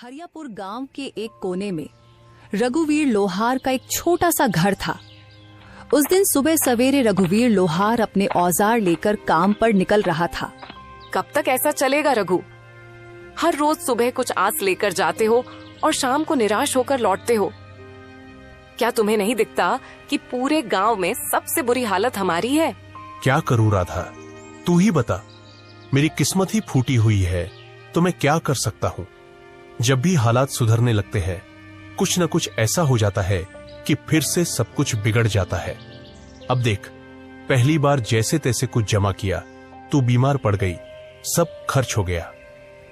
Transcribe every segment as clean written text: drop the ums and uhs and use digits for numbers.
हरियापुर गांव के एक कोने में रघुवीर लोहार का एक छोटा सा घर था। उस दिन सुबह सवेरे रघुवीर लोहार अपने औजार लेकर काम पर निकल रहा था। कब तक ऐसा चलेगा रघु? हर रोज सुबह कुछ आस लेकर जाते हो और शाम को निराश होकर लौटते हो। क्या तुम्हें नहीं दिखता कि पूरे गांव में सबसे बुरी हालत हमारी है? क्या करूं राधा, तू ही बता। मेरी किस्मत ही फूटी हुई है तो मैं क्या कर सकता हूं। जब भी हालात सुधरने लगते हैं कुछ न कुछ ऐसा हो जाता है कि फिर से सब कुछ बिगड़ जाता है। अब देख, पहली बार जैसे तैसे कुछ जमा किया, तू बीमार पड़ गई, सब खर्च हो गया।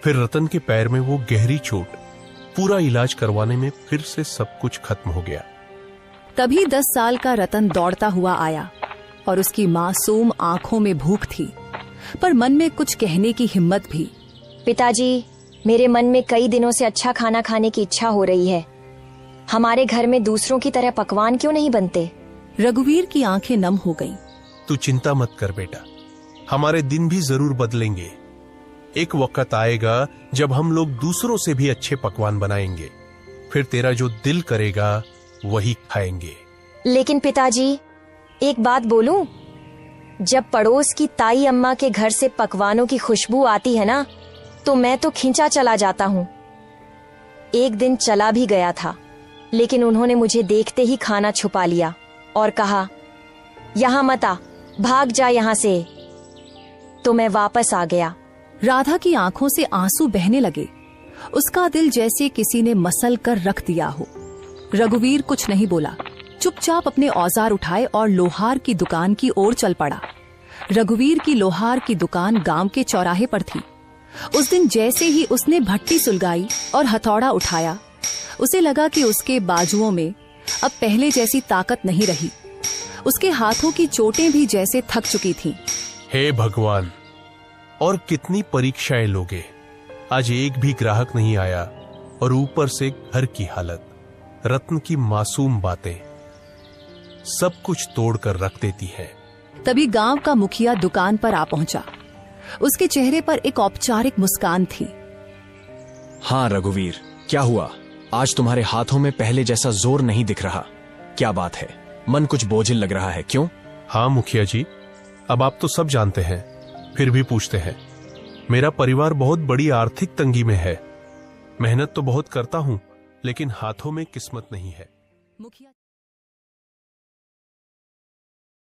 फिर रतन के पैर में वो गहरी चोट, पूरा इलाज करवाने में फिर से सब कुछ खत्म हो गया। तभी 10 साल का रतन दौड़ता हुआ आया और उसकी मासूम आंखों में भूख थी, पर मन में कुछ कहने की हिम्मत भी। पिताजी, मेरे मन में कई दिनों से अच्छा खाना खाने की इच्छा हो रही है। हमारे घर में दूसरों की तरह पकवान क्यों नहीं बनते? रघुवीर की आंखें नम हो गईं। तू चिंता मत कर बेटा, हमारे दिन भी जरूर बदलेंगे। एक वक्त आएगा जब हम लोग दूसरों से भी अच्छे पकवान बनाएंगे, फिर तेरा जो दिल करेगा वही खाएंगे। लेकिन पिताजी, एक बात बोलूं? जब पड़ोस की ताई अम्मा के घर से पकवानों की खुशबू आती है ना, तो मैं तो खींचा चला जाता हूँ। एक दिन चला भी गया था, लेकिन उन्होंने मुझे देखते ही खाना छुपा लिया और कहा, यहाँ मत आ, भाग जा यहाँ से। तो मैं वापस आ गया। राधा की आंखों से आंसू बहने लगे। उसका दिल जैसे किसी ने मसल कर रख दिया हो। रघुवीर कुछ नहीं बोला, चुपचाप अपने औजार उठाए और लोहार की दुकान की ओर चल पड़ा। रघुवीर की लोहार की दुकान गांव के चौराहे पर थी। उस दिन जैसे ही उसने भट्टी सुलगाई और हथौड़ा उठाया, उसे लगा कि उसके बाजुओं में अब पहले जैसी ताकत नहीं रही। उसके हाथों की चोटें भी जैसे थक चुकी थीं। हे भगवान, और कितनी परीक्षाएं लोगे। आज एक भी ग्राहक नहीं आया और ऊपर से घर की हालत, रत्न की मासूम बातें सब कुछ तोड़कर रख देती है। तभी गांव का मुखिया दुकान पर आ पहुंचा। उसके चेहरे पर एक औपचारिक मुस्कान थी। हाँ रघुवीर, क्या हुआ? आज तुम्हारे हाथों में पहले जैसा जोर नहीं दिख रहा। क्या बात है? मन कुछ बोझिल लग रहा है, क्यों? हाँ मुखिया जी, अब आप तो सब जानते हैं, फिर भी पूछते हैं। मेरा परिवार बहुत बड़ी आर्थिक तंगी में है। मेहनत तो बहुत करता हूं, लेकिन हाथों में किस्मत नहीं है। मुखिया